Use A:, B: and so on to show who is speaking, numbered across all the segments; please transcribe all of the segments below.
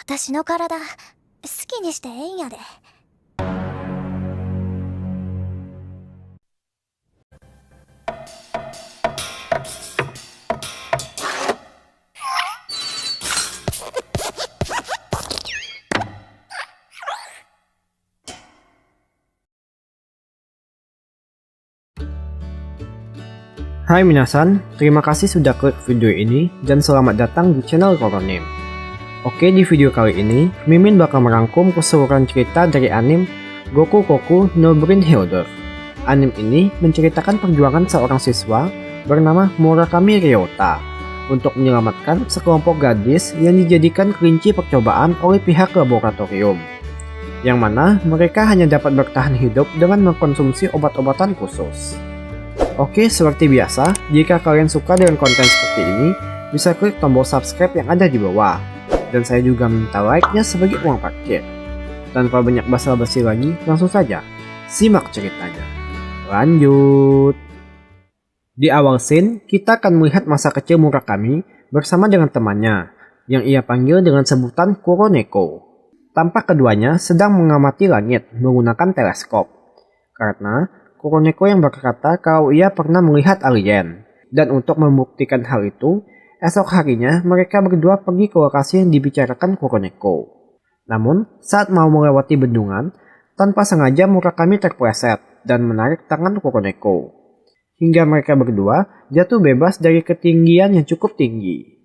A: 私の体好きにしてええんやで。
B: Hai minasan, terima kasih sudah klik video ini dan selamat datang di channel Koronim. Oke, di video kali ini, Mimin bakal merangkum keseluruhan cerita dari anime Goku Koku no Brain Healer. Anime ini menceritakan perjuangan seorang siswa bernama Murakami Ryota untuk menyelamatkan sekelompok gadis yang dijadikan kelinci percobaan oleh pihak laboratorium, yang mana mereka hanya dapat bertahan hidup dengan mengkonsumsi obat-obatan khusus. Oke, seperti biasa, jika kalian suka dengan konten seperti ini, bisa klik tombol subscribe yang ada di bawah. Dan saya juga minta like-nya sebagai uang parkir. Tanpa banyak basa-basi lagi, langsung saja simak ceritanya. Lanjut. Di awal scene, kita akan melihat masa kecil Murakami bersama dengan temannya, yang ia panggil dengan sebutan Kuroneko. Tampak keduanya sedang mengamati langit menggunakan teleskop. Karena Kuroneko yang berkata kalau ia pernah melihat alien. Dan untuk membuktikan hal itu, esok harinya mereka berdua pergi ke lokasi yang dibicarakan Kuroneko. Namun, saat mau melewati bendungan, tanpa sengaja Murakami terpleset dan menarik tangan Kuroneko. Hingga mereka berdua jatuh bebas dari ketinggian yang cukup tinggi.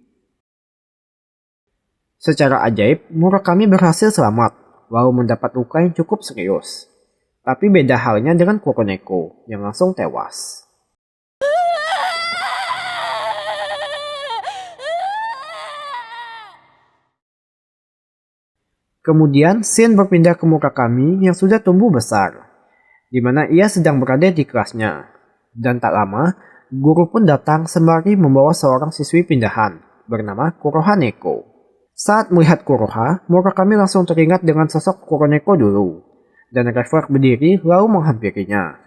B: Secara ajaib, Murakami berhasil selamat, walau mendapat luka yang cukup serius. Tapi beda halnya dengan Kuroneko yang langsung tewas. Kemudian scene berpindah ke Murakami yang sudah tumbuh besar, di mana ia sedang berada di kelasnya. Dan tak lama, guru pun datang sembari membawa seorang siswi pindahan bernama Kuroha Neko. Saat melihat Kuroha, Murakami langsung teringat dengan sosok Kuroneko dulu. Dan refleks berdiri lalu menghampirinya.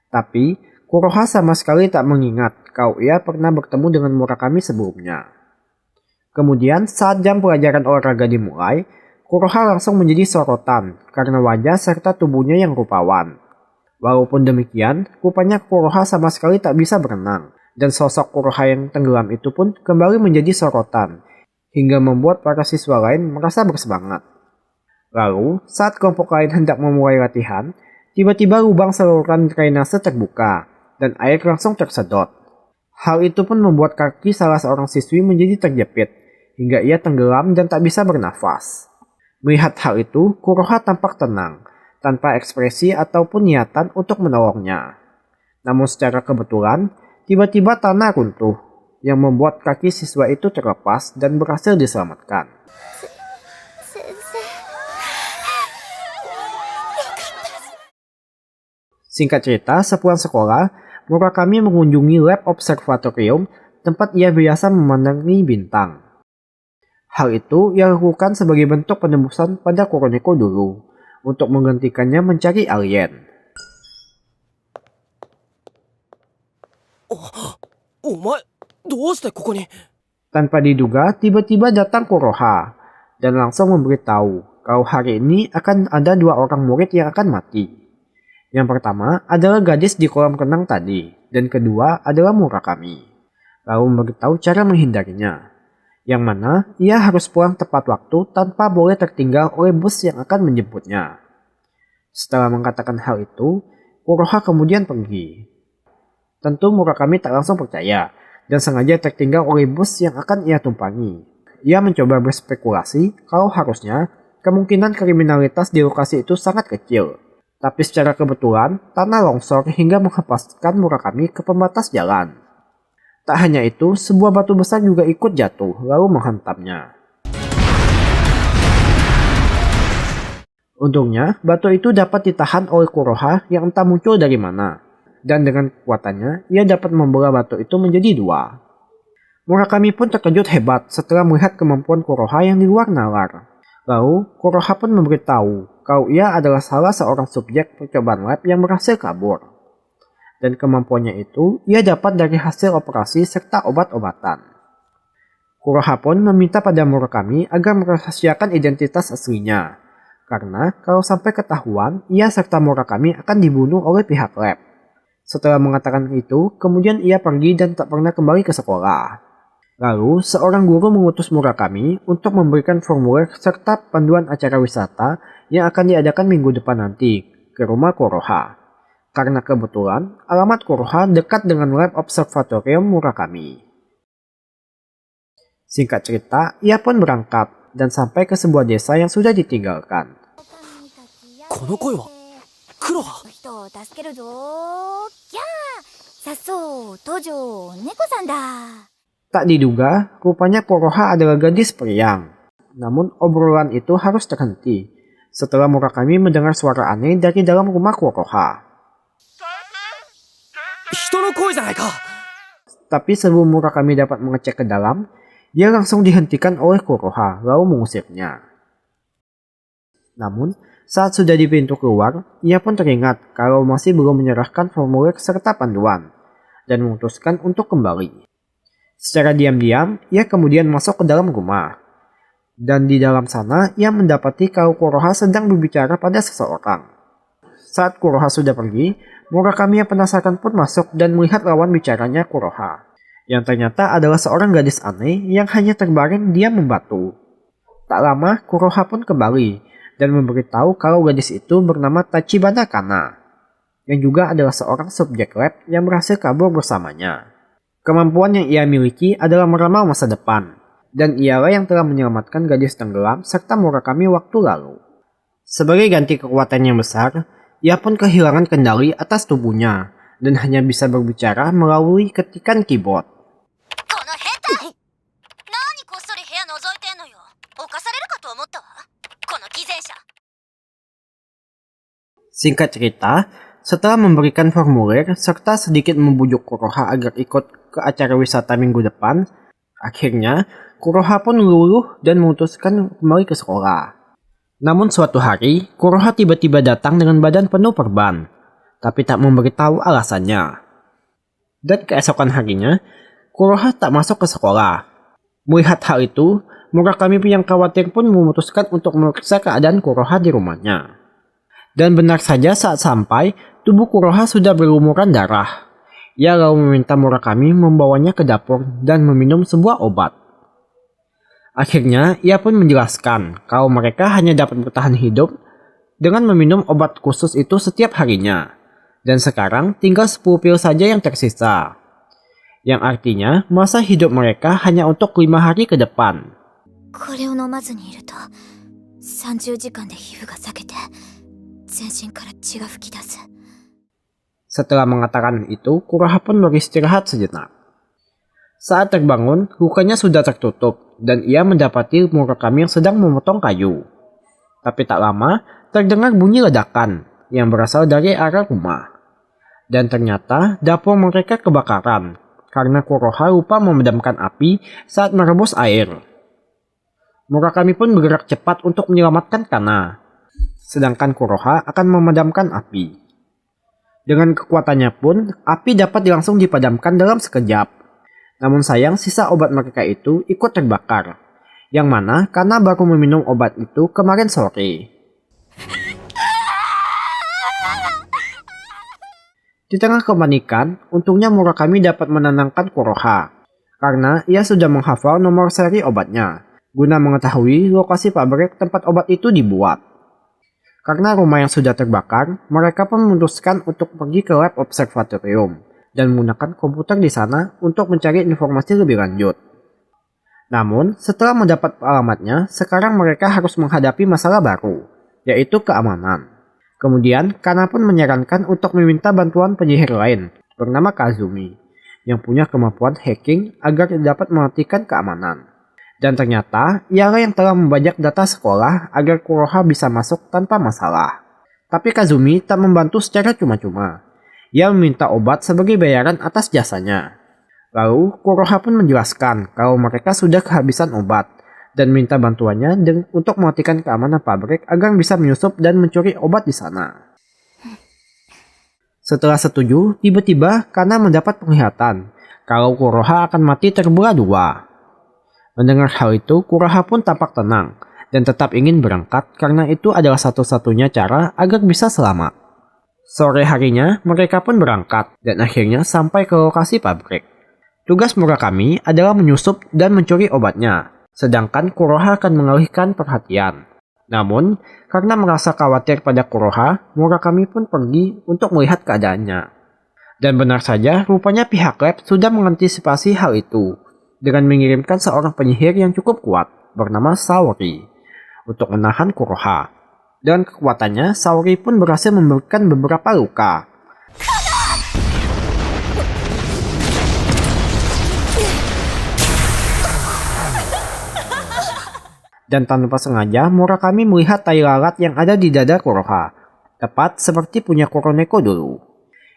B: Tapi, Kuroha sama sekali tak mengingat kalau ia pernah bertemu dengan Murakami sebelumnya. Kemudian saat jam pelajaran olahraga dimulai, Kuroha langsung menjadi sorotan karena wajah serta tubuhnya yang rupawan. Walaupun demikian, rupanya Kuroha sama sekali tak bisa berenang. Dan sosok Kuroha yang tenggelam itu pun kembali menjadi sorotan, hingga membuat para siswa lain merasa bersemangat. Lalu, saat kelompok lain hendak memulai latihan, tiba-tiba lubang saluran drainase terbuka, dan air langsung tersedot. Hal itu pun membuat kaki salah seorang siswi menjadi terjepit, hingga ia tenggelam dan tak bisa bernafas. Melihat hal itu, Kuroha tampak tenang, tanpa ekspresi ataupun niatan untuk menolongnya. Namun secara kebetulan, tiba-tiba tanah runtuh, yang membuat kaki siswa itu terlepas dan berhasil diselamatkan. Singkat cerita, sepulang sekolah, Murakami mengunjungi lab observatorium tempat ia biasa memandangi bintang. Hal itu ia lakukan sebagai bentuk penembusan pada Kuroneko dulu, untuk menggantikannya mencari alien. Tanpa diduga, tiba-tiba datang Kuroha dan langsung memberitahu kalau hari ini akan ada dua orang murid yang akan mati. Yang pertama adalah gadis di kolam renang tadi, dan kedua adalah Murakami. Lalu memberitahu cara menghindarinya, yang mana ia harus pulang tepat waktu tanpa boleh tertinggal oleh bus yang akan menjemputnya. Setelah mengatakan hal itu, Kuroha kemudian pergi. Tentu Murakami tak langsung percaya, dan sengaja tertinggal oleh bus yang akan ia tumpangi. Ia mencoba berspekulasi kalau harusnya kemungkinan kriminalitas di lokasi itu sangat kecil. Tapi secara kebetulan, tanah longsor hingga menghempaskan Murakami ke pembatas jalan. Tak hanya itu, sebuah batu besar juga ikut jatuh lalu menghantamnya. Untungnya, batu itu dapat ditahan oleh Kuroha yang entah muncul dari mana. Dan dengan kekuatannya, ia dapat membelah batu itu menjadi dua. Murakami pun terkejut hebat setelah melihat kemampuan Kuroha yang di luar nalar. Lalu, Kuroha pun memberitahu kalau ia adalah salah seorang subjek percobaan lab yang berhasil kabur. Dan kemampuannya itu ia dapat dari hasil operasi serta obat-obatan. Kuroha pun meminta pada Murakami agar merahasiakan identitas aslinya. Karena kalau sampai ketahuan, ia serta Murakami akan dibunuh oleh pihak lab. Setelah mengatakan itu, kemudian ia pergi dan tak pernah kembali ke sekolah. Lalu, seorang guru mengutus Murakami untuk memberikan formulir serta panduan acara wisata yang akan diadakan minggu depan nanti ke rumah Kuroha. Karena kebetulan, alamat Kuroha dekat dengan lab observatorium Murakami. Singkat cerita, ia pun berangkat dan sampai ke sebuah desa yang sudah ditinggalkan.
C: この声はクロハ。
A: 人を助けるぞキャーさっそう登場猫さんだ
B: Tak diduga, rupanya Kuroha adalah gadis periang. Namun obrolan itu harus terhenti setelah Murakami mendengar suara aneh dari dalam rumah Kuroha.
C: 人の声じゃないか。
B: Tapi sebelum Murakami dapat mengecek ke dalam, ia langsung dihentikan oleh Kuroha lalu mengusirnya. Namun, saat sudah di pintu keluar, ia pun teringat kalau masih belum menyerahkan formulir serta panduan dan memutuskan untuk kembali. Secara diam-diam, ia kemudian masuk ke dalam rumah. Dan di dalam sana, ia mendapati kalau Kuroha sedang berbicara pada seseorang. Saat Kuroha sudah pergi, Murakami yang penasaran pun masuk dan melihat lawan bicaranya Kuroha. Yang ternyata adalah seorang gadis aneh yang hanya terbaring diam membatu. Tak lama, Kuroha pun kembali dan memberitahu kalau gadis itu bernama Tachibana Kana, yang juga adalah seorang subjek lab yang berhasil kabur bersamanya. Kemampuan yang ia miliki adalah meramal masa depan, dan ialah yang telah menyelamatkan gadis tenggelam serta Murakami waktu lalu. Sebagai ganti kekuatan yang besar, ia pun kehilangan kendali atas tubuhnya dan hanya bisa berbicara melalui ketikan keyboard.
A: この変態何こっそり部屋覗いてんのよ犯されるかと思ったわこの偽善者
B: Singkat cerita, setelah memberikan formulir serta sedikit membujuk Kuroha agar ikut ke acara wisata minggu depan, akhirnya Kuroha pun luluh dan memutuskan kembali ke sekolah. Namun suatu hari, Kuroha tiba-tiba datang dengan badan penuh perban, tapi tak memberitahu alasannya. Dan keesokan harinya, Kuroha tak masuk ke sekolah. Melihat hal itu, Murakami yang khawatir pun memutuskan untuk memeriksa keadaan Kuroha di rumahnya. Dan benar saja saat sampai, tubuh Kuroha sudah berlumuran darah. Ia lalu meminta Murakami membawanya ke dapur dan meminum sebuah obat. Akhirnya, ia pun menjelaskan kalau mereka hanya dapat bertahan hidup dengan meminum obat khusus itu setiap harinya. Dan sekarang tinggal 10 pil saja yang tersisa. Yang artinya masa hidup mereka hanya untuk 5 hari ke depan.
A: これを飲まずにいると30時間で皮膚が裂けて全身から血が吹き出す
B: Setelah mengatakan itu, Kuroha pun beristirahat sejenak. Saat terbangun, lukanya sudah tertutup dan ia mendapati Murakami yang sedang memotong kayu. Tapi tak lama, terdengar bunyi ledakan yang berasal dari arah rumah. Dan ternyata dapur mereka kebakaran karena Kuroha lupa memadamkan api saat merebus air. Murakami pun bergerak cepat untuk menyelamatkan Kana, sedangkan Kuroha akan memadamkan api. Dengan kekuatannya pun, api dapat langsung dipadamkan dalam sekejap. Namun sayang sisa obat mereka itu ikut terbakar, yang mana Kana baru meminum obat itu kemarin sore. Di tengah kepanikan, untungnya Murakami dapat menenangkan Kuroha, karena ia sudah menghafal nomor seri obatnya, guna mengetahui lokasi pabrik tempat obat itu dibuat. Karena rumah yang sudah terbakar, mereka pun memutuskan untuk pergi ke lab observatorium dan menggunakan komputer di sana untuk mencari informasi lebih lanjut. Namun, setelah mendapat alamatnya, sekarang mereka harus menghadapi masalah baru, yaitu keamanan. Kemudian, Kana pun menyarankan untuk meminta bantuan penyihir lain, bernama Kazumi, yang punya kemampuan hacking agar dapat mematikan keamanan. Dan ternyata, ialah yang telah membajak data sekolah agar Kuroha bisa masuk tanpa masalah. Tapi Kazumi tak membantu secara cuma-cuma. Ia meminta obat sebagai bayaran atas jasanya. Lalu, Kuroha pun menjelaskan kalau mereka sudah kehabisan obat dan minta bantuannya untuk mematikan keamanan pabrik agar bisa menyusup dan mencuri obat di sana. Setelah setuju, tiba-tiba Kana mendapat penglihatan kalau Kuroha akan mati terbelah dua. Mendengar hal itu, Kuroha pun tampak tenang dan tetap ingin berangkat karena itu adalah satu-satunya cara agar bisa selamat. Sore harinya, mereka pun berangkat dan akhirnya sampai ke lokasi pabrik. Tugas Murakami adalah menyusup dan mencuri obatnya, sedangkan Kuroha akan mengalihkan perhatian. Namun, karena merasa khawatir pada Kuroha, Murakami pun pergi untuk melihat keadaannya. Dan benar saja, rupanya pihak lab sudah mengantisipasi hal itu dengan mengirimkan seorang penyihir yang cukup kuat bernama Saori untuk menahan Kuroha. Dan kekuatannya, Saori pun berhasil memberikan beberapa luka. Dan tanpa sengaja, Murakami melihat tai lalat yang ada di dada Kuroha, tepat seperti punya Kuroneko dulu.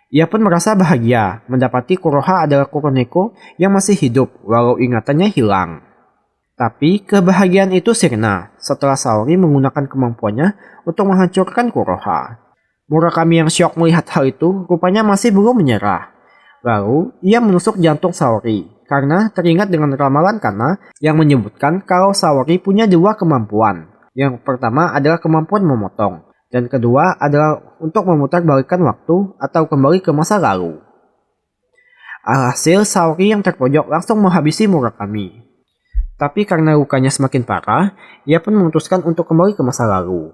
B: Ia pun merasa bahagia mendapati Kuroha adalah Kuroneko yang masih hidup walau ingatannya hilang. Tapi kebahagiaan itu sirna setelah Saori menggunakan kemampuannya untuk menghancurkan Kuroha. Murakami yang syok melihat hal itu rupanya masih belum menyerah. Lalu ia menusuk jantung Saori karena teringat dengan ramalan Kana yang menyebutkan kalau Saori punya dua kemampuan. Yang pertama adalah kemampuan memotong. Dan kedua adalah untuk memutarbalikkan waktu atau kembali ke masa lalu. Alhasil Saori yang terpojok langsung menghabisi Murakami. Tapi karena lukanya semakin parah, ia pun memutuskan untuk kembali ke masa lalu.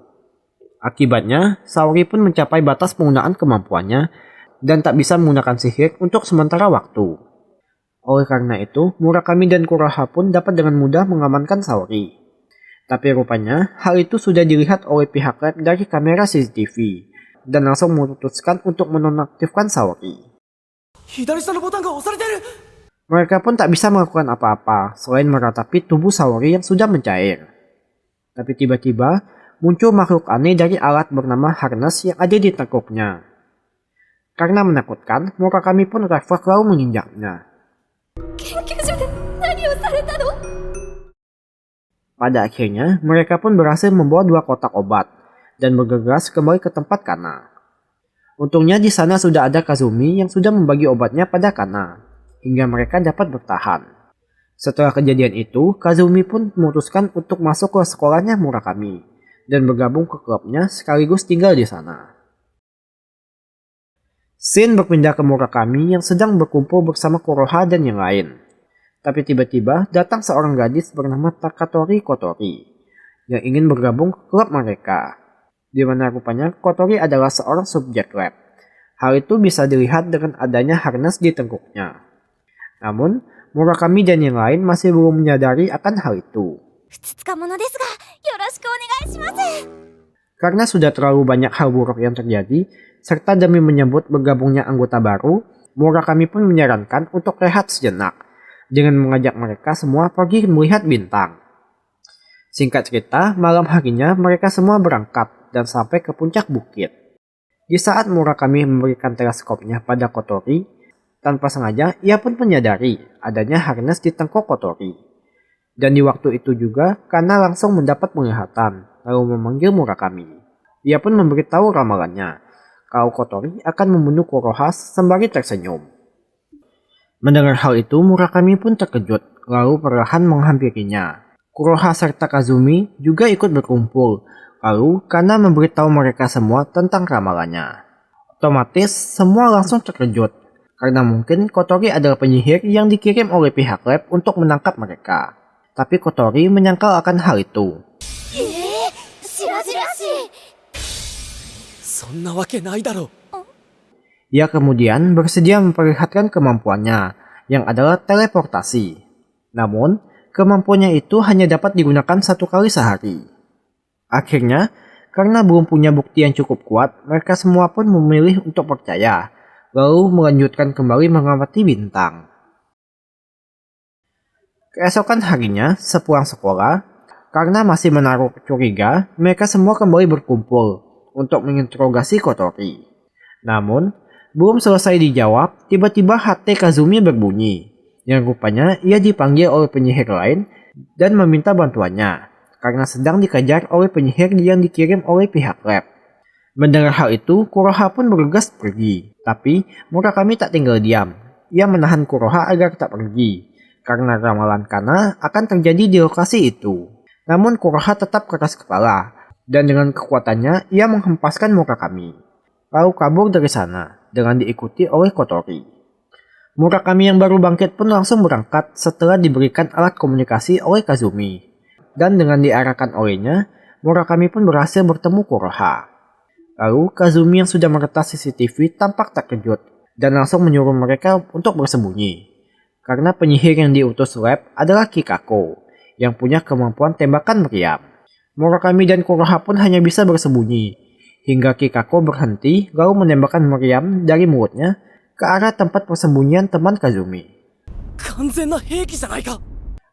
B: Akibatnya, Saori pun mencapai batas penggunaan kemampuannya dan tak bisa menggunakan sihir untuk sementara waktu. Oleh karena itu, Murakami dan Kuroha pun dapat dengan mudah mengamankan Saori. Tapi rupanya, hal itu sudah dilihat oleh pihak lab dari kamera CCTV dan langsung memutuskan untuk menonaktifkan Saori. Mereka pun tak bisa melakukan apa-apa selain meratapi tubuh Saori yang sudah mencair. Tapi tiba-tiba muncul makhluk aneh dari alat bernama harness yang ada di tengkuknya. Karena menakutkan, Murakami pun refleks lalu menginjaknya. Pada akhirnya, mereka pun berhasil membawa 2 kotak obat dan bergegas kembali ke tempat Kana. Untungnya di sana sudah ada Kazumi yang sudah membagi obatnya pada Kana, hingga mereka dapat bertahan. Setelah kejadian itu, Kazumi pun memutuskan untuk masuk ke sekolahnya Murakami dan bergabung ke klubnya sekaligus tinggal di sana. Shin berpindah ke Murakami yang sedang berkumpul bersama Kuroha dan yang lain. Tapi tiba-tiba datang seorang gadis bernama Takatori Kotori yang ingin bergabung ke klub mereka, di mana rupanya Kotori adalah seorang subjek lab. Hal itu bisa dilihat dengan adanya harness di tengkuknya. Namun, Murakami dan yang lain masih belum menyadari akan hal itu. Karena sudah terlalu banyak hal buruk yang terjadi, serta demi menyambut bergabungnya anggota baru, Murakami pun menyarankan untuk rehat sejenak, dengan mengajak mereka semua pergi melihat bintang. Singkat cerita, malam harinya mereka semua berangkat dan sampai ke puncak bukit. Di saat Murakami memberikan teleskopnya pada Kotori, tanpa sengaja ia pun menyadari adanya harness di tengkuk Kotori. Dan di waktu itu juga, Kana langsung mendapat penglihatan, lalu memanggil Murakami. Ia pun memberitahu ramalannya, kalau Kotori akan membunuh Kuroha sembari tersenyum. Mendengar hal itu, Murakami pun terkejut, lalu perlahan menghampirinya. Kuroha serta Kazumi juga ikut berkumpul, lalu Kana memberitahu mereka semua tentang ramalannya. Otomatis, semua langsung terkejut, karena mungkin Kotori adalah penyihir yang dikirim oleh pihak lab untuk menangkap mereka. Tapi Kotori menyangkal akan hal itu. Ia kemudian bersedia memperlihatkan kemampuannya, yang adalah teleportasi. Namun, kemampuannya itu hanya dapat digunakan 1 kali sehari. Akhirnya, karena belum punya bukti yang cukup kuat, mereka semua pun memilih untuk percaya, lalu melanjutkan kembali mengamati bintang. Keesokan harinya, sepulang sekolah, karena masih menaruh curiga, mereka semua kembali berkumpul untuk menginterogasi Kotori. Namun, belum selesai dijawab, tiba-tiba HP Kazumi berbunyi, yang rupanya ia dipanggil oleh penyihir lain dan meminta bantuannya, karena sedang dikejar oleh penyihir yang dikirim oleh pihak lab. Mendengar hal itu, Kuroha pun bergegas pergi, tapi Murakami tak tinggal diam. Ia menahan Kuroha agar tak pergi, karena ramalan Kana akan terjadi di lokasi itu. Namun Kuroha tetap keras kepala, dan dengan kekuatannya ia menghempaskan Murakami, lalu kabur dari sana dengan diikuti oleh Kotori. Murakami yang baru bangkit pun langsung berangkat setelah diberikan alat komunikasi oleh Kazumi, dan dengan diarahkan olehnya, Murakami pun berhasil bertemu Kuroha. Lalu Kazumi yang sudah meretas CCTV tampak terkejut dan langsung menyuruh mereka untuk bersembunyi, karena penyihir yang diutus lab adalah Kikako, yang punya kemampuan tembakan meriam. Murakami dan Kuroha pun hanya bisa bersembunyi, hingga Kikako berhenti lalu menembakkan meriam dari mulutnya ke arah tempat persembunyian teman Kazumi.
C: 完全な兵器じゃないか。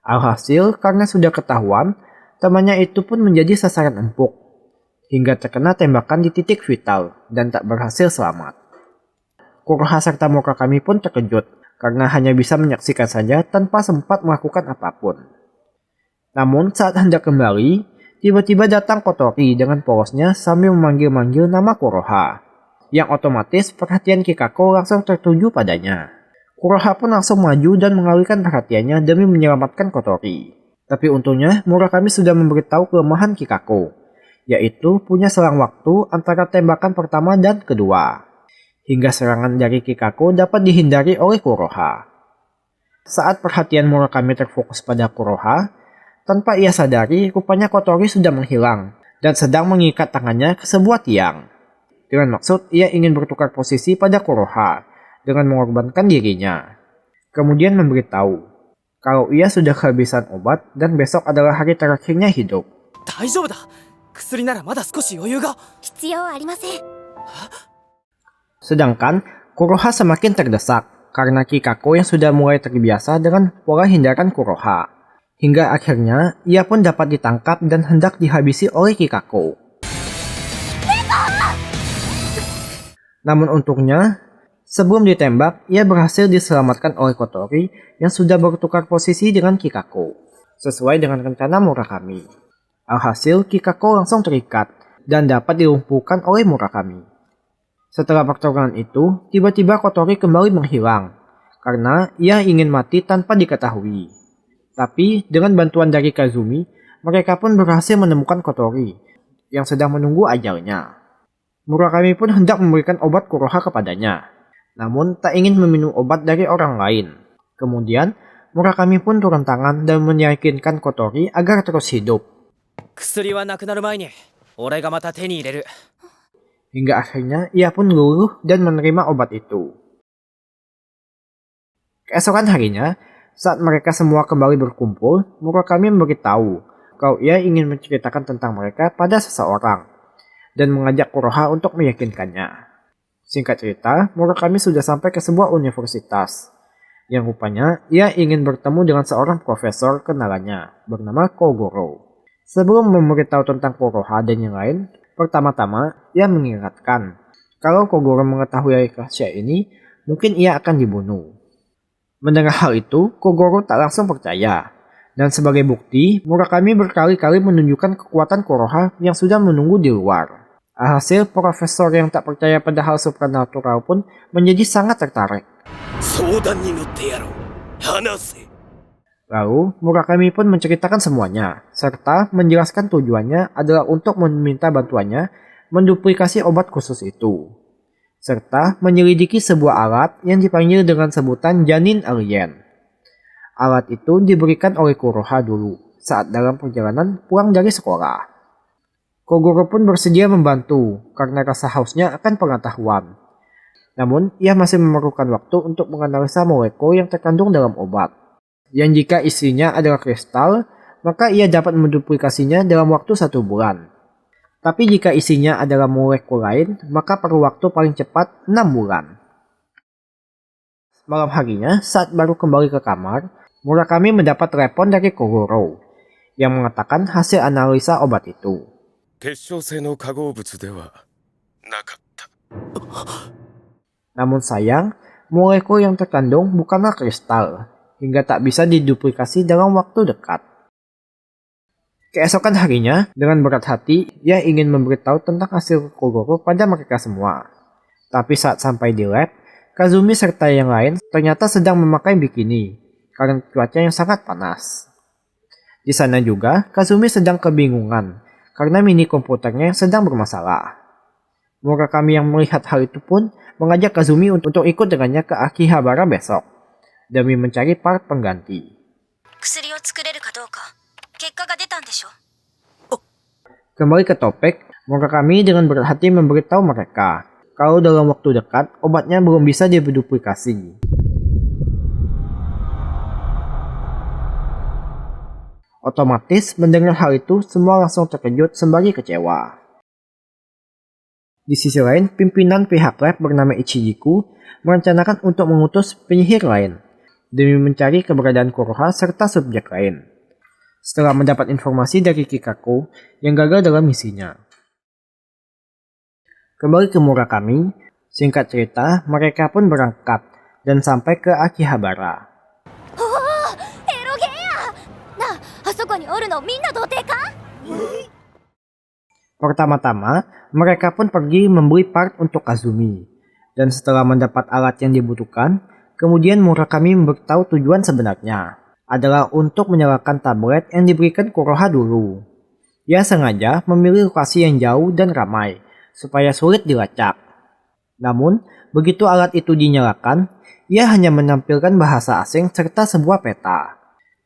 B: Alhasil, karena sudah ketahuan, temannya itu pun menjadi sasaran empuk, hingga terkena tembakan di titik vital dan tak berhasil selamat. Kuroha serta Murakami pun terkejut, karena hanya bisa menyaksikan saja tanpa sempat melakukan apapun. Namun saat hendak kembali, tiba-tiba datang Kotori dengan polosnya sambil memanggil-manggil nama Kuroha, yang otomatis perhatian Kikako langsung tertuju padanya. Kuroha pun langsung maju dan mengalihkan perhatiannya demi menyelamatkan Kotori. Tapi untungnya Murakami sudah memberitahu kelemahan Kikako, yaitu punya selang waktu antara tembakan pertama dan kedua, hingga serangan dari Kikako dapat dihindari oleh Kuroha. Saat perhatian Murakami terfokus pada Kuroha, tanpa ia sadari, rupanya Kotori sudah menghilang dan sedang mengikat tangannya ke sebuah tiang. Dengan maksud ia ingin bertukar posisi pada Kuroha dengan mengorbankan dirinya. Kemudian memberitahu kalau ia sudah kehabisan obat dan besok adalah hari terakhirnya hidup.
C: 大丈夫だ。薬ならまだ少し余裕が。
A: 必要ありません。
B: Sedangkan Kuroha semakin terdesak karena Kikako yang sudah mulai terbiasa dengan pola hindaran Kuroha. Hingga akhirnya ia pun dapat ditangkap dan hendak dihabisi oleh Kikako. Namun untungnya, sebelum ditembak, ia berhasil diselamatkan oleh Kotori yang sudah bertukar posisi dengan Kikako, sesuai dengan rencana Murakami. Alhasil, Kikako langsung terikat dan dapat dilumpuhkan oleh Murakami. Setelah pertarungan itu, tiba-tiba Kotori kembali menghilang, karena ia ingin mati tanpa diketahui. Tapi, dengan bantuan dari Kazumi, mereka pun berhasil menemukan Kotori, yang sedang menunggu ajalnya. Murakami pun hendak memberikan obat Kuroha kepadanya, namun tak ingin meminum obat dari orang lain. Kemudian, Murakami pun turun tangan dan meyakinkan Kotori agar terus hidup.
C: 薬はなくなる前に俺がまた手に入れる。
B: Hingga akhirnya ia pun luluh dan menerima obat itu. Keesokan harinya, saat mereka semua kembali berkumpul, Murakami memberitahu kalau ia ingin menceritakan tentang mereka pada seseorang dan mengajak Kuroha untuk meyakinkannya. Singkat cerita, Murakami sudah sampai ke sebuah universitas yang rupanya ia ingin bertemu dengan seorang profesor kenalannya bernama Kogoro. Sebelum memberitahu tentang Kuroha dan yang lain, pertama-tama ia mengingatkan kalau Kogoro mengetahui rahasia ini, mungkin ia akan dibunuh. Mendengar hal itu, Kogoro tak langsung percaya. Dan sebagai bukti, Murakami berkali-kali menunjukkan kekuatan Kuroha yang sudah menunggu di luar. Alhasil, profesor yang tak percaya pada hal supernatural pun menjadi sangat tertarik. Lalu, Murakami pun menceritakan semuanya, serta menjelaskan tujuannya adalah untuk meminta bantuannya menduplikasi obat khusus itu, serta menyelidiki sebuah alat yang dipanggil dengan sebutan janin alien. Alat itu diberikan oleh Kuroha dulu saat dalam perjalanan pulang dari sekolah. Kogoro pun bersedia membantu karena rasa hausnya akan pengetahuan. Namun, ia masih memerlukan waktu untuk menganalisa molekul yang terkandung dalam obat. Yang jika isinya adalah kristal, maka ia dapat menduplikasinya dalam waktu 1 bulan. Tapi jika isinya adalah molekul lain, maka perlu waktu paling cepat 6 bulan. Malam harinya, saat baru kembali ke kamar, Murakami mendapat telepon dari Kogoro yang mengatakan hasil analisa obat itu. Namun sayang, molekul yang terkandung bukanlah kristal, hingga tak bisa diduplikasi dalam waktu dekat. Keesokan harinya, dengan berat hati, ia ingin memberitahu tentang hasil Kogoro pada mereka semua. Tapi saat sampai di lab, Kazumi serta yang lain ternyata sedang memakai bikini, karena cuaca yang sangat panas. Di sana juga, Kazumi sedang kebingungan karena mini komputernya sedang bermasalah. Murakami yang melihat hal itu pun mengajak Kazumi untuk ikut dengannya ke Akihabara besok demi mencari part pengganti. Kembali ke topik, Murakami dengan berat hati memberitahu mereka kalau dalam waktu dekat obatnya belum bisa diduplikasi. Otomatis mendengar hal itu semua langsung terkejut sembari kecewa. Di sisi lain, pimpinan pihak lab bernama Ichijiku merencanakan untuk mengutus penyihir lain demi mencari keberadaan Kuroha serta subjek lain. Setelah mendapat informasi dari Kikako yang gagal dalam misinya. Kembali ke Murakami, singkat cerita mereka pun berangkat dan sampai ke Akihabara. Pertama-tama, mereka pun pergi membeli part untuk Kazumi. Dan setelah mendapat alat yang dibutuhkan, kemudian Murakami memberitahu tujuan sebenarnya adalah untuk menyalakan tablet yang diberikan Kuroha dulu. Ia sengaja memilih lokasi yang jauh dan ramai, supaya sulit dilacak. Namun, begitu alat itu dinyalakan, ia hanya menampilkan bahasa asing serta sebuah peta.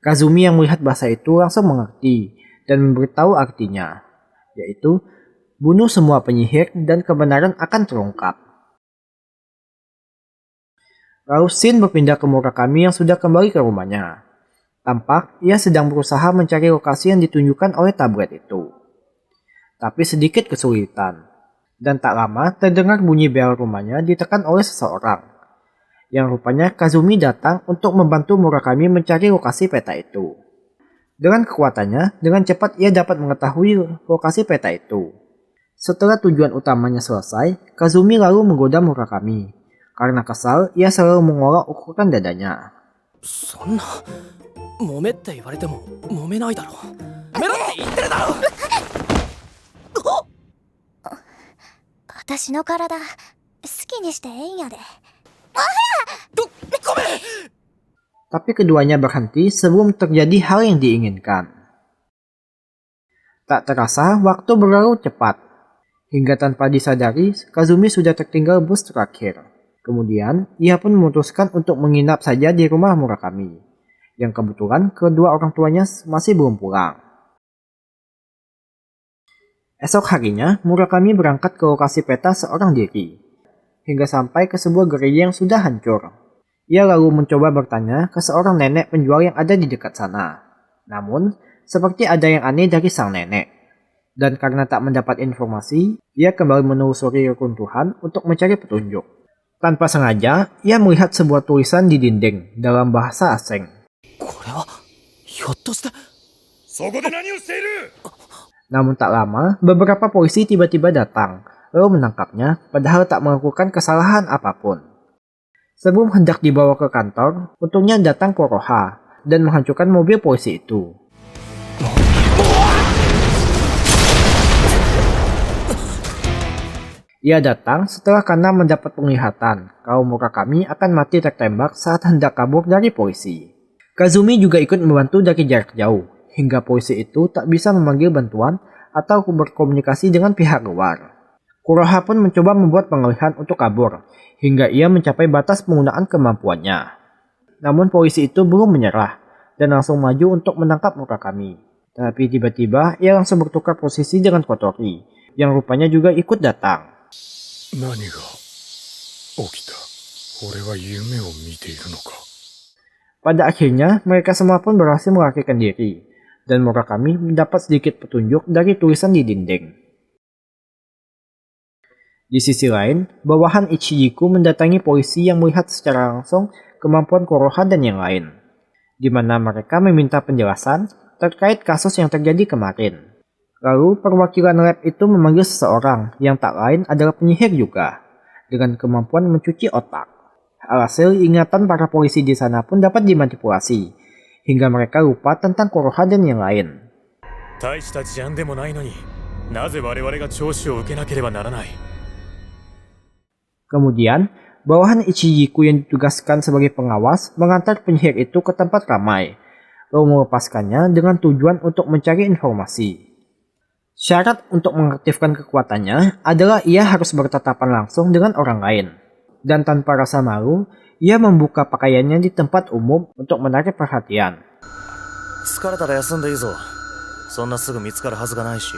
B: Kazumi yang melihat bahasa itu langsung mengerti dan memberitahu artinya, yaitu bunuh semua penyihir dan kebenaran akan terungkap. Lalu Shin berpindah ke Murakami yang sudah kembali ke rumahnya. Tampak ia sedang berusaha mencari lokasi yang ditunjukkan oleh tablet itu. Tapi sedikit kesulitan. Dan tak lama terdengar bunyi bel rumahnya ditekan oleh seseorang. Yang rupanya Kazumi datang untuk membantu Murakami mencari lokasi peta itu. Dengan kekuatannya, dengan cepat ia dapat mengetahui lokasi peta itu. Setelah tujuan utamanya selesai, Kazumi lalu menggoda Murakami. Karena kesal, ia selalu mengolok ukuran dadanya.
C: そんな揉めって言われても揉めないだろ。揉めろって言ってるだろ。
A: 私の体好きにしてええんやで。
C: ごめん。
B: Tapi keduanya berhenti sebelum terjadi hal yang diinginkan. Tak terasa, waktu berlalu cepat. Hingga tanpa disadari, Kazumi sudah tertinggal bus terakhir. Kemudian, ia pun memutuskan untuk menginap saja di rumah Murakami. Yang kebetulan kedua orang tuanya masih belum pulang. Esok harinya, Murakami berangkat ke lokasi peta seorang diri. Hingga sampai ke sebuah gereja yang sudah hancur. Ia lalu mencoba bertanya ke seorang nenek penjual yang ada di dekat sana. Namun, seperti ada yang aneh dari sang nenek. Dan karena tak mendapat informasi, ia kembali menelusuri reruntuhan untuk mencari petunjuk. Tanpa sengaja, ia melihat sebuah tulisan di dinding dalam bahasa asing. Namun tak lama, beberapa polisi tiba-tiba datang, lalu menangkapnya, padahal tak melakukan kesalahan apapun. Sebelum hendak dibawa ke kantor, untungnya datang Kuroha dan menghancurkan mobil polisi itu. Ia datang setelah Kana mendapat penglihatan kalau Murakami akan mati tertembak saat hendak kabur dari polisi. Kazumi juga ikut membantu dari jarak jauh, hingga polisi itu tak bisa memanggil bantuan atau berkomunikasi dengan pihak luar. Kuroha pun mencoba membuat pengalihan untuk kabur, hingga ia mencapai batas penggunaan kemampuannya. Namun polisi itu belum menyerah, dan langsung maju untuk menangkap Murakami. Tapi tiba-tiba ia langsung bertukar posisi dengan Kotori, yang rupanya juga ikut datang. Pada akhirnya, mereka semua pun berhasil melarikan diri, dan Murakami mendapat sedikit petunjuk dari tulisan di dinding. Di sisi lain, bawahan Ichijiku mendatangi polisi yang melihat secara langsung kemampuan Kuroha dan yang lain, di mana mereka meminta penjelasan terkait kasus yang terjadi kemarin. Lalu, perwakilan lab itu memanggil seseorang yang tak lain adalah penyihir juga, dengan kemampuan mencuci otak. Alhasil, ingatan para polisi di sana pun dapat dimanipulasi, hingga mereka lupa tentang Kuroha dan yang lain. Kemudian, bawahan Ichijiku yang ditugaskan sebagai pengawas mengantar penyihir itu ke tempat ramai, lalu melepaskannya dengan tujuan untuk mencari informasi. Syarat untuk mengaktifkan kekuatannya adalah ia harus bertatapan langsung dengan orang lain. Dan tanpa rasa malu, ia membuka pakaiannya di tempat umum untuk menarik perhatian.
D: 疲れたら休んでいいぞ。そんなすぐ見つかるはずがないし。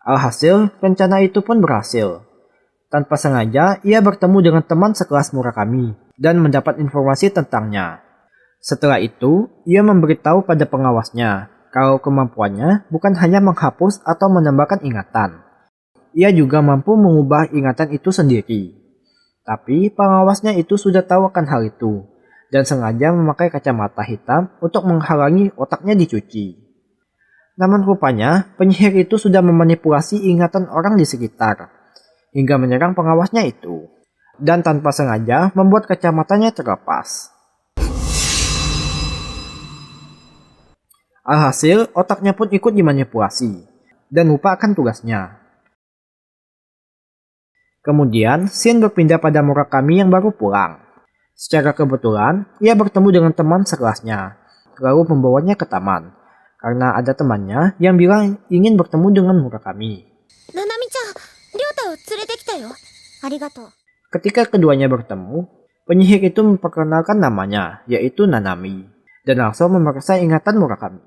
B: Alhasil, rencana itu pun berhasil. Tanpa sengaja, ia bertemu dengan teman sekelas Murakami dan mendapat informasi tentangnya. Setelah itu, ia memberitahu pada pengawasnya kalau kemampuannya bukan hanya menghapus atau menambahkan ingatan. Ia juga mampu mengubah ingatan itu sendiri. Tapi pengawasnya itu sudah tahu akan hal itu dan sengaja memakai kacamata hitam untuk menghalangi otaknya dicuci. Namun rupanya, penyihir itu sudah memanipulasi ingatan orang di sekitar, hingga menyerang pengawasnya itu, dan tanpa sengaja membuat kacamatanya terlepas. Alhasil, otaknya pun ikut dimanipulasi, dan lupa akan tugasnya. Kemudian, scene berpindah pada Murakami yang baru pulang. Secara kebetulan, ia bertemu dengan teman sekelasnya, lalu membawanya ke taman, karena ada temannya yang bilang ingin bertemu dengan Murakami.
A: Nanami-chan, Ryotaを連れてきたよ。ありがとう。
B: Ketika keduanya bertemu, penyihir itu memperkenalkan namanya, yaitu Nanami, dan langsung memeriksa ingatan Murakami.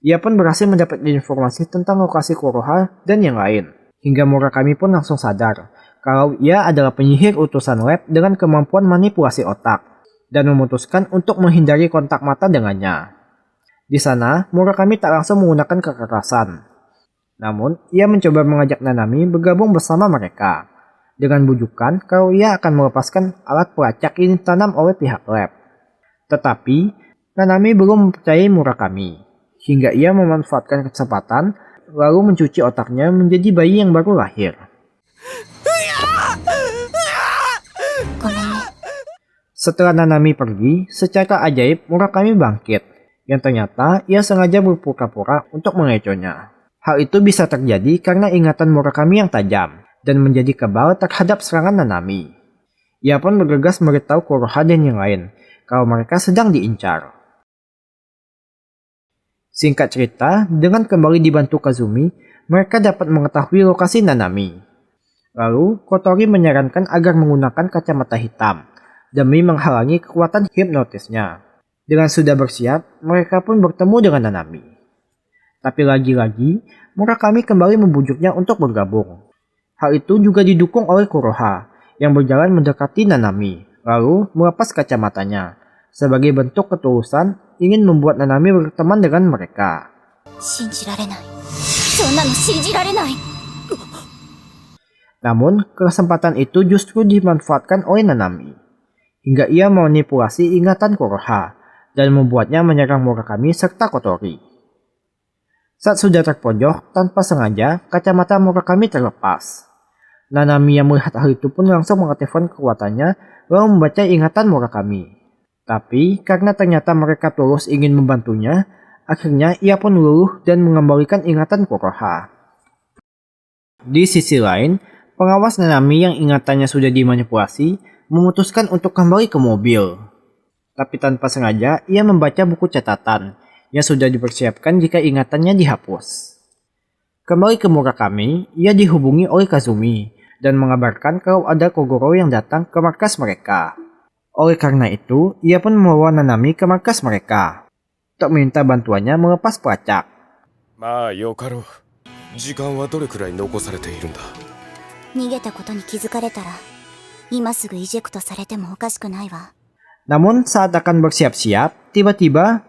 B: Ia pun berhasil mendapat informasi tentang lokasi Kuroha dan yang lain, hingga Murakami pun langsung sadar kalau ia adalah penyihir utusan lab dengan kemampuan manipulasi otak, dan memutuskan untuk menghindari kontak mata dengannya. Di sana, Murakami tak langsung menggunakan kekerasan. Namun, ia mencoba mengajak Nanami bergabung bersama mereka, dengan bujukan kalau ia akan melepaskan alat pelacak yang ditanam oleh pihak lab. Tetapi, Nanami belum mempercayai Murakami, hingga ia memanfaatkan kesempatan lalu mencuci otaknya menjadi bayi yang baru lahir. Setelah Nanami pergi, secara ajaib Murakami bangkit, yang ternyata ia sengaja berpura-pura untuk mengecohnya. Hal itu bisa terjadi karena ingatan Murakami yang tajam dan menjadi kebal terhadap serangan Nanami. Ia pun bergegas memberitahu Kuroha dan yang lain kalau mereka sedang diincar. Singkat cerita, dengan kembali dibantu Kazumi, mereka dapat mengetahui lokasi Nanami. Lalu, Kotori menyarankan agar menggunakan kacamata hitam demi menghalangi kekuatan hipnotisnya. Dengan sudah bersiap, mereka pun bertemu dengan Nanami. Tapi lagi-lagi, Murakami kembali membujuknya untuk bergabung. Hal itu juga didukung oleh Kuroha, yang berjalan mendekati Nanami, lalu melepas kacamatanya, sebagai bentuk ketulusan ingin membuat Nanami berteman dengan mereka.
A: 信じられない。そんなの信じられない。
B: Namun, kesempatan itu justru dimanfaatkan oleh Nanami, hingga ia memanipulasi ingatan Kuroha dan membuatnya menyerang Murakami serta Kotori. Saat sudah terpojok, tanpa sengaja, kacamata Murakami terlepas. Nanami yang melihat hal itu pun langsung mengaktifkan kekuatannya lalu membaca ingatan Murakami. Tapi, karena ternyata mereka tulus ingin membantunya, akhirnya ia pun luluh dan mengembalikan ingatan Kuroha. Di sisi lain, pengawas Nanami yang ingatannya sudah dimanipulasi memutuskan untuk kembali ke mobil. Tapi tanpa sengaja, ia membaca buku catatan yang sudah dipersiapkan jika ingatannya dihapus. Kembali ke Murakami, ia dihubungi oleh Kazumi dan mengabarkan kalau ada Kogoro yang datang ke markas mereka. Oleh karena itu, ia pun membawa Nanami ke markas mereka untuk meminta bantuannya melepas pelacak.
D: まあよかろう。時間はどれくらい残されているんだ。
A: 逃げたことに気づかれたら、今すぐイジェクトされてもおかしくないわ。
B: Namun saat akan bersiap-siap, tiba-tiba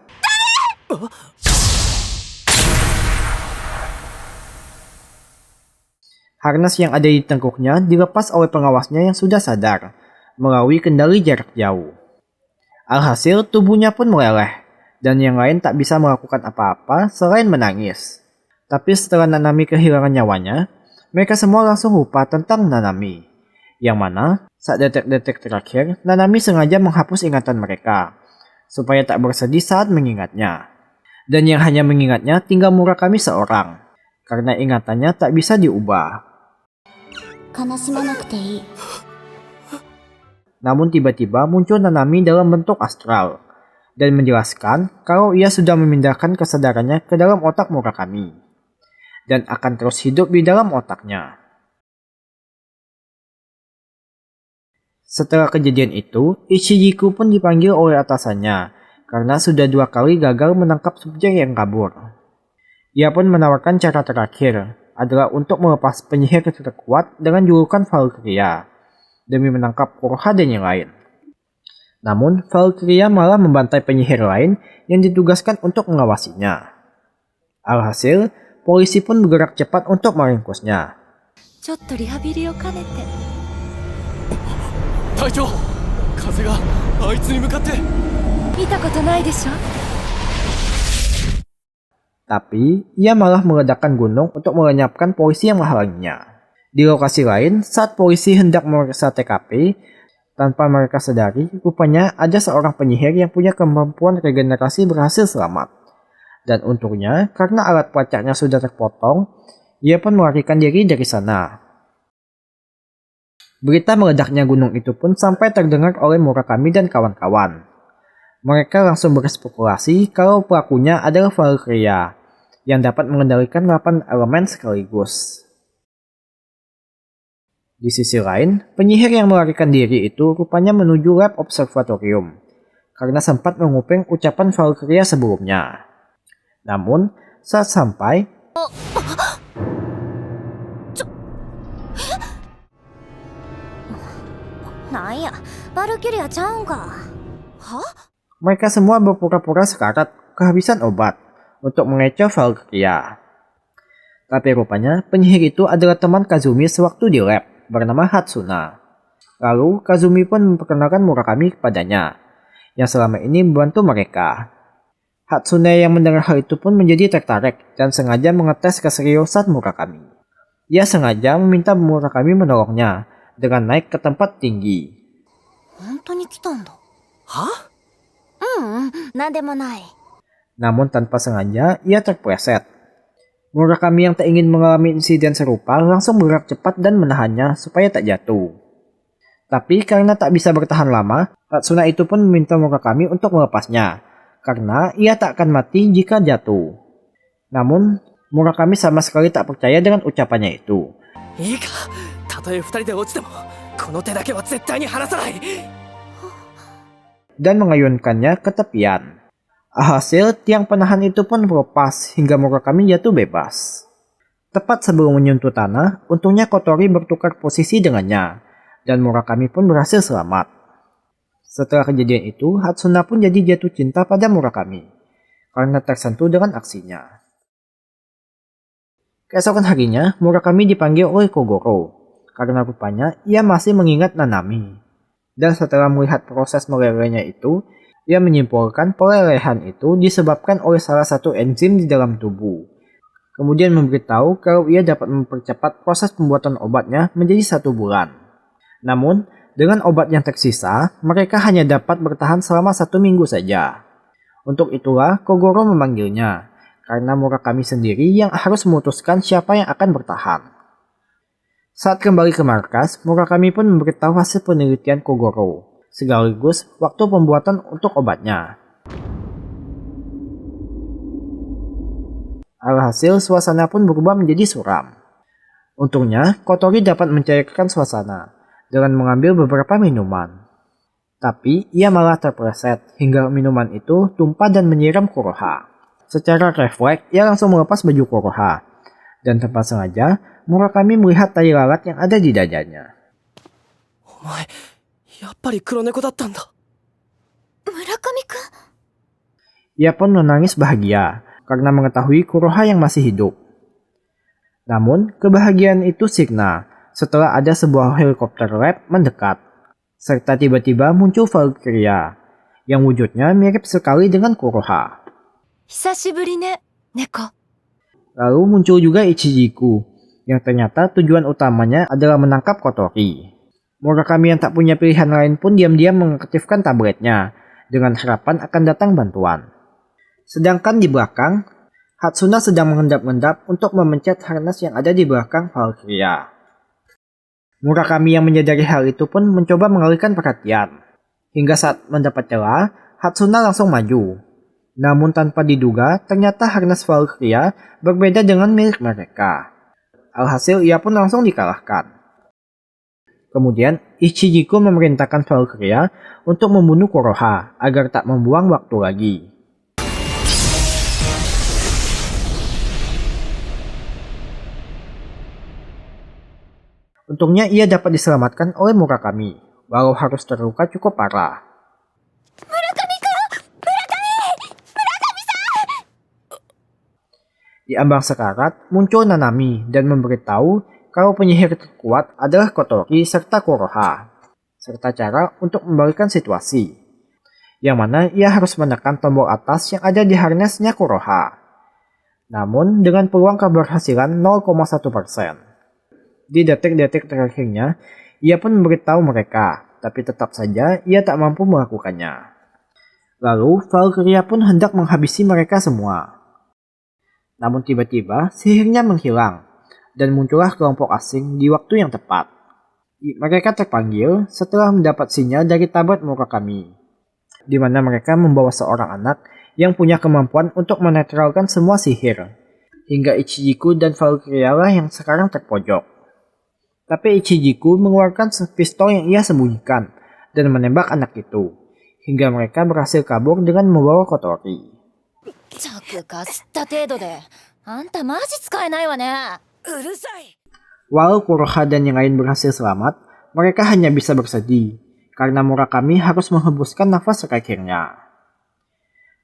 B: harnas yang ada di tengkuknya dilepas oleh pengawasnya yang sudah sadar melalui kendali jarak jauh. Alhasil tubuhnya pun meleleh dan yang lain tak bisa melakukan apa-apa selain menangis. Tapi setelah Nanami kehilangan nyawanya, mereka semua langsung lupa tentang Nanami. Yang mana saat detik-detik terakhir, Nanami sengaja menghapus ingatan mereka supaya tak bersedih saat mengingatnya. Dan yang hanya mengingatnya tinggal Murakami seorang, karena ingatannya tak bisa diubah.
A: 悲しまなくていい。
B: Namun tiba-tiba muncul Nanami dalam bentuk astral dan menjelaskan kalau ia sudah memindahkan kesadarannya ke dalam otak Murakami dan akan terus hidup di dalam otaknya. Setelah kejadian itu, Ichijiku pun dipanggil oleh atasannya karena sudah 2 kali gagal menangkap subjek yang kabur. Ia pun menawarkan cara terakhir adalah untuk melepas penyihir terkuat dengan julukan Valkyria demi menangkap Kuroha dan yang lain. Namun, Valkyria malah membantai penyihir lain yang ditugaskan untuk mengawasinya. Alhasil, polisi pun bergerak cepat untuk meringkusnya.
A: ちょっとリハビリを兼ねて。
C: 隊長、風があいつに向かって。
A: 見たことないでしょ。
B: Tapi, ia malah meledakkan gunung untuk melenyapkan polisi yang menghalanginya. Di lokasi lain, saat polisi hendak memeriksa TKP, tanpa mereka sadari, rupanya ada seorang penyihir yang punya kemampuan regenerasi berhasil selamat. Dan untungnya, karena alat pelacaknya sudah terpotong, ia pun melarikan diri dari sana. Berita meledaknya gunung itu pun sampai terdengar oleh Murakami dan kawan-kawan. Mereka langsung berspekulasi kalau pelakunya adalah Valkyria, yang dapat mengendalikan 8 elemen sekaligus. Di sisi lain, penyihir yang melarikan diri itu rupanya menuju lab observatorium, karena sempat menguping ucapan Valkyria sebelumnya. Namun, saat sampai, mereka semua berpura-pura sekarat kehabisan obat untuk mengecoh Valkyria. Tapi rupanya penyihir itu adalah teman Kazumi sewaktu di lab bernama Hatsuna. Lalu Kazumi pun memperkenalkan Murakami kepadanya, yang selama ini membantu mereka. Hatsune yang mendengar hal itu pun menjadi tertarik dan sengaja mengetes keseriusan Murakami. Ia sengaja meminta Murakami menolongnya dengan naik ke tempat tinggi.
A: 本当に来たんだ。
C: は？
A: なんでもない。
B: Namun tanpa sengaja, ia terpleset. Murakami yang tak ingin mengalami insiden serupa langsung bergerak cepat dan menahannya supaya tak jatuh. Tapi karena tak bisa bertahan lama, Hatsuna itu pun meminta Murakami untuk melepasnya, karena ia tak akan mati jika jatuh. Namun, Murakami sama sekali tak percaya dengan ucapannya itu.
C: いいか、たとえ2人で落ちてもこの手だけは絶対に離さない。
B: Dan mengayunkannya ke tepian. Alhasil, tiang penahan itu pun lepas hingga Murakami jatuh bebas. Tepat sebelum menyentuh tanah, untungnya Kotori bertukar posisi dengannya, dan Murakami pun berhasil selamat. Setelah kejadian itu, Hatsuna pun jadi jatuh cinta pada Murakami, karena tersentuh dengan aksinya. Keesokan harinya, Murakami dipanggil oleh Kogoro, karena rupanya ia masih mengingat Nanami. Dan setelah melihat proses melelehnya itu, ia menyimpulkan pelelehan itu disebabkan oleh salah satu enzim di dalam tubuh. Kemudian memberitahu kalau ia dapat mempercepat proses pembuatan obatnya menjadi 1 bulan. Namun, dengan obat yang tersisa, mereka hanya dapat bertahan selama 1 minggu saja. Untuk itulah Kogoro memanggilnya, karena Murakami sendiri yang harus memutuskan siapa yang akan bertahan. Saat kembali ke markas, Murakami pun memberitahu hasil penelitian Kogoro, sekaligus waktu pembuatan untuk obatnya. Alhasil, suasana pun berubah menjadi suram. Untungnya, Kotori dapat mencairkan suasana dengan mengambil beberapa minuman. Tapi, ia malah terpleset hingga minuman itu tumpah dan menyiram Kuroha. Secara refleks, ia langsung melepas baju Kuroha. Dan tanpa sengaja, Murakami melihat tai lalat yang ada di dadanya.
C: お前、やっぱり黒猫だったんだ。
A: 村上くん。
B: Ia pun menangis bahagia karena mengetahui Kuroha yang masih hidup. Namun, kebahagiaan itu sirna setelah ada sebuah helikopter lab mendekat. Serta tiba-tiba muncul Valkyria, yang wujudnya mirip sekali dengan Kuroha.
A: 久しぶりね、猫。
B: Lalu muncul juga Ichijiku, yang ternyata tujuan utamanya adalah menangkap Kotori. Murakami yang tak punya pilihan lain pun diam-diam mengaktifkan tabletnya, dengan harapan akan datang bantuan. Sedangkan di belakang, Hatsuna sedang mengendap-endap untuk memencet harness yang ada di belakang Valkyria. Murakami yang menyadari hal itu pun mencoba mengalihkan perhatian. Hingga saat mendapat celah, Hatsuna langsung maju. Namun tanpa diduga, ternyata harnas Valkyria berbeda dengan milik mereka. Alhasil ia pun langsung dikalahkan. Kemudian, Ichijiku memerintahkan Valkyria untuk membunuh Kuroha agar tak membuang waktu lagi. Untungnya ia dapat diselamatkan oleh Murakami, walau harus terluka cukup parah. Di ambang sekarat, muncul Nanami dan memberitahu kalau penyihir terkuat adalah Kotori serta Kuroha, serta cara untuk membalikkan situasi, yang mana ia harus menekan tombol atas yang ada di harnessnya Kuroha. Namun dengan peluang keberhasilan 0,1%. Di detik-detik terakhirnya, ia pun memberitahu mereka, tapi tetap saja ia tak mampu melakukannya. Lalu, Valkyria pun hendak menghabisi mereka semua. Namun tiba-tiba, sihirnya menghilang, dan muncullah kelompok asing di waktu yang tepat. Mereka terpanggil setelah mendapat sinyal dari tablet Murakami, di mana mereka membawa seorang anak yang punya kemampuan untuk menetralkan semua sihir, hingga Ichijiku dan Valkyria lah yang sekarang terpojok. Tapi Ichijiku mengeluarkan pistol yang ia sembunyikan dan menembak anak itu, hingga mereka berhasil kabur dengan membawa Kotori.
A: 着かすった程度であんたマジ使えないわね。うるさい。
B: Walau Kuroha dan yang lain berhasil selamat, mereka hanya bisa bersedih karena Murakami harus menghembuskan nafas terakhirnya.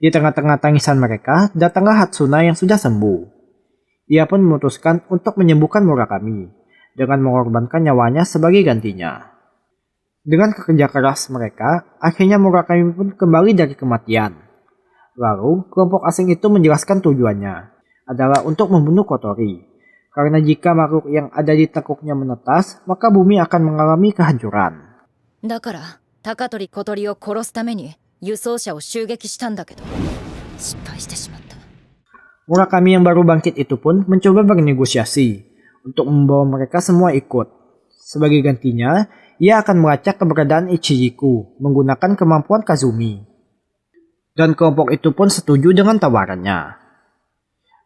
B: Di tengah-tengah tangisan mereka, datanglah Hatsuna yang sudah sembuh. Ia pun memutuskan untuk menyembuhkan Murakami dengan mengorbankan nyawanya sebagai gantinya. Dengan kerja keras mereka, akhirnya Murakami pun kembali dari kematian. Lalu, kelompok asing itu menjelaskan tujuannya adalah untuk membunuh Kotori. Karena jika makhluk yang ada di tengkuknya menetas, maka bumi akan mengalami kehancuran.
E: だから高取小鳥を殺すために輸送車を襲撃したんだけど失敗してしまった。
B: Murakami yang baru bangkit itu pun mencoba bernegosiasi untuk membawa mereka semua ikut. Sebagai gantinya, ia akan melacak keberadaan Ichijiku menggunakan kemampuan Kazumi. Dan kelompok itu pun setuju dengan tawarannya.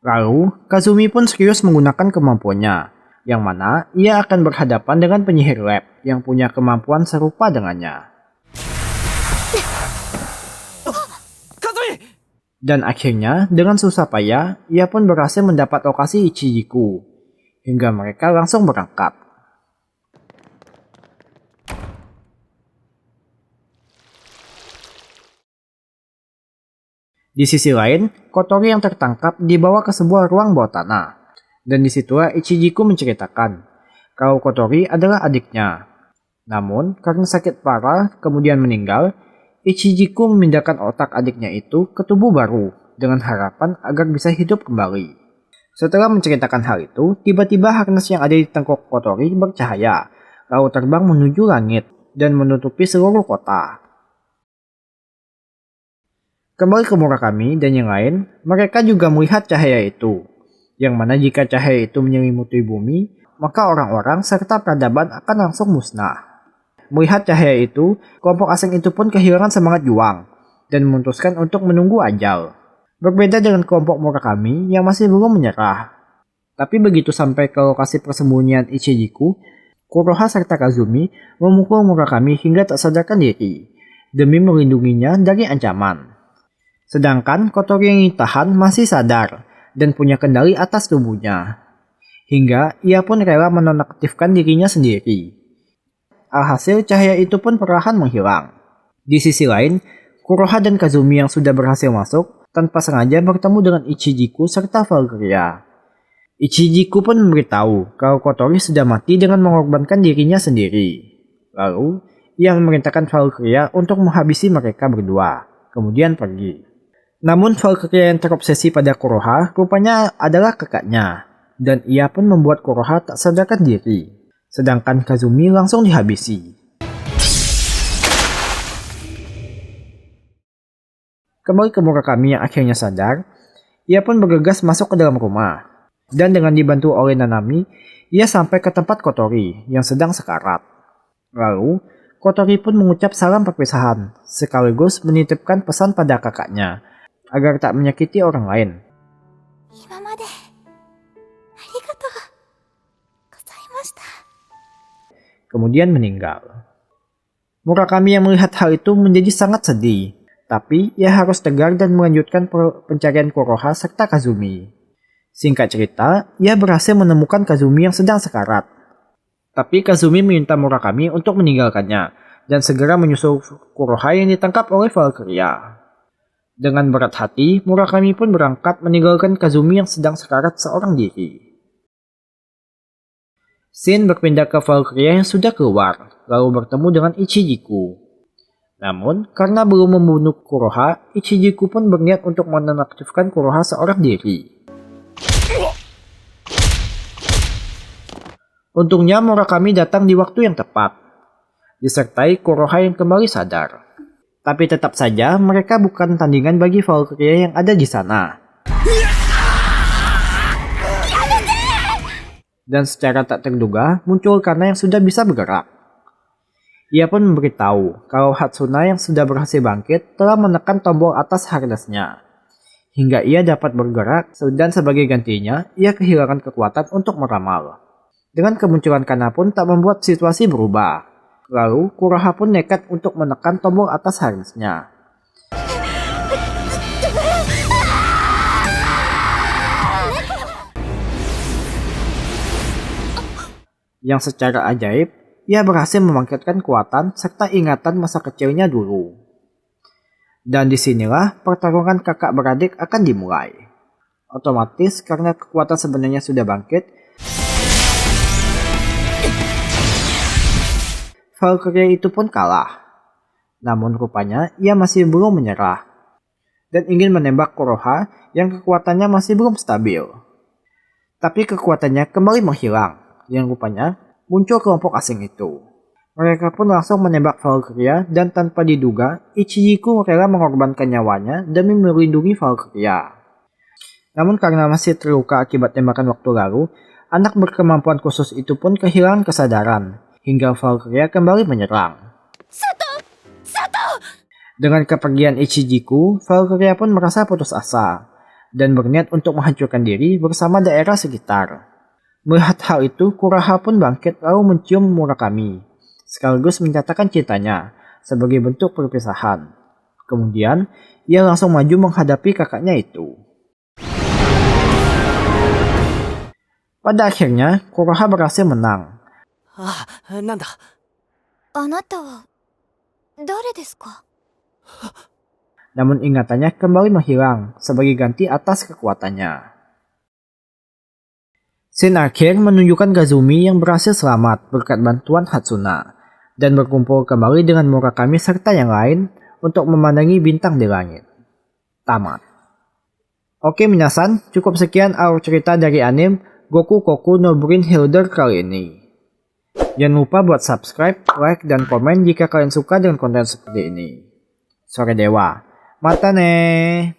B: Lalu, Kazumi pun serius menggunakan kemampuannya, yang mana ia akan berhadapan dengan penyihir lab yang punya kemampuan serupa dengannya. Dan akhirnya, dengan susah payah, ia pun berhasil mendapat lokasi Ichijiku, hingga mereka langsung berangkat. Di sisi lain, Kotori yang tertangkap dibawa ke sebuah ruang bawah tanah. Dan disitulah Ichijiku menceritakan kalau Kotori adalah adiknya. Namun, karena sakit parah kemudian meninggal, Ichijiku memindahkan otak adiknya itu ke tubuh baru dengan harapan agar bisa hidup kembali. Setelah menceritakan hal itu, tiba-tiba harness yang ada di tengkuk Kotori bercahaya, lalu terbang menuju langit dan menutupi seluruh kota. Kembali ke Murakami dan yang lain, mereka juga melihat cahaya itu, yang mana jika cahaya itu menyelimuti bumi, maka orang-orang serta peradaban akan langsung musnah. Melihat cahaya itu, kelompok asing itu pun kehilangan semangat juang, dan memutuskan untuk menunggu ajal. Berbeda dengan kelompok Murakami yang masih belum menyerah. Tapi begitu sampai ke lokasi persembunyian Ichijiku, Kuroha serta Kazumi memukul Murakami hingga tak sadarkan diri, demi melindunginya dari ancaman. Sedangkan Kotori yang ditahan masih sadar dan punya kendali atas tubuhnya. Hingga ia pun rela menonaktifkan dirinya sendiri. Alhasil cahaya itu pun perlahan menghilang. Di sisi lain, Kuroha dan Kazumi yang sudah berhasil masuk tanpa sengaja bertemu dengan Ichijiku serta Valkyria. Ichijiku pun memberitahu kalau Kotori sudah mati dengan mengorbankan dirinya sendiri. Lalu, ia memerintahkan Valkyria untuk menghabisi mereka berdua, kemudian pergi. Namun Valkyria yang terobsesi pada Kuroha rupanya adalah kakaknya, dan ia pun membuat Kuroha tak sadarkan diri, sedangkan Kazumi langsung dihabisi. Kembali ke Murakami yang akhirnya sadar, ia pun bergegas masuk ke dalam rumah. Dan dengan dibantu oleh Nanami, ia sampai ke tempat Kotori yang sedang sekarat. Lalu, Kotori pun mengucap salam perpisahan, sekaligus menitipkan pesan pada kakaknya, agar tak menyakiti orang lain.
A: 今までありがとうございました。
B: Kemudian meninggal. Murakami yang melihat hal itu menjadi sangat sedih, tapi ia harus tegar dan melanjutkan pencarian Kuroha serta Kazumi. Singkat cerita, ia berhasil menemukan Kazumi yang sedang sekarat. Tapi Kazumi meminta Murakami untuk meninggalkannya dan segera menyusul Kuroha yang ditangkap oleh Valkyria. Dengan berat hati, Murakami pun berangkat meninggalkan Kazumi yang sedang sekarat seorang diri. Shin berpindah ke Valkyria yang sudah keluar, lalu bertemu dengan Ichijiku. Namun, karena belum membunuh Kuroha, Ichijiku pun berniat untuk menonaktifkan Kuroha seorang diri. Untungnya Murakami datang di waktu yang tepat, disertai Kuroha yang kembali sadar. Tapi tetap saja mereka bukan tandingan bagi Valkyria yang ada di sana. Dan secara tak terduga muncul karena yang sudah bisa bergerak. Ia pun memberitahu kalau Hatsuna yang sudah berhasil bangkit telah menekan tombol atas harnessnya, hingga ia dapat bergerak dan sebagai gantinya ia kehilangan kekuatan untuk meramal. Dengan kemunculan Kana pun tak membuat situasi berubah. Lalu Kuroha pun nekat untuk menekan tombol atas harnessnya. Yang secara ajaib, ia berhasil membangkitkan kekuatan serta ingatan masa kecilnya dulu. Dan disinilah pertarungan kakak beradik akan dimulai. Otomatis karena kekuatan sebenarnya sudah bangkit, Valkyria itu pun kalah. Namun rupanya ia masih belum menyerah dan ingin menembak Kuroha yang kekuatannya masih belum stabil. Tapi kekuatannya kembali menghilang, yang rupanya muncul kelompok asing itu. Mereka pun langsung menembak Valkyria dan tanpa diduga Ichijiku rela mengorbankan nyawanya demi melindungi Valkyria. Namun karena masih terluka akibat tembakan waktu lalu, anak berkemampuan khusus itu pun kehilangan kesadaran, hingga Valkyria kembali menyerang. Dengan kepergian Ichijiku, Valkyria pun merasa putus asa, dan berniat untuk menghancurkan diri bersama daerah sekitar. Melihat hal itu, Kuroha pun bangkit lalu mencium Murakami, sekaligus menyatakan cintanya sebagai bentuk perpisahan. Kemudian, ia langsung maju menghadapi kakaknya itu. Pada akhirnya, Kuroha berhasil menang.
C: あ、なんだ。
A: あなたは誰ですか？
B: Namun ingatannya kembali menghilang sebagai ganti atas kekuatannya. Scene akhir menunjukkan Kazumi yang berhasil selamat berkat bantuan Hatsuna dan berkumpul kembali dengan Murakami serta yang lain untuk memandangi bintang di langit. Tamat. Oke minasan, cukup sekian alur cerita dari anime Goku Koku no Brain Builder kali ini. Jangan lupa buat subscribe, like, dan komen jika kalian suka dengan konten seperti ini. Sore Dewa, mata nih.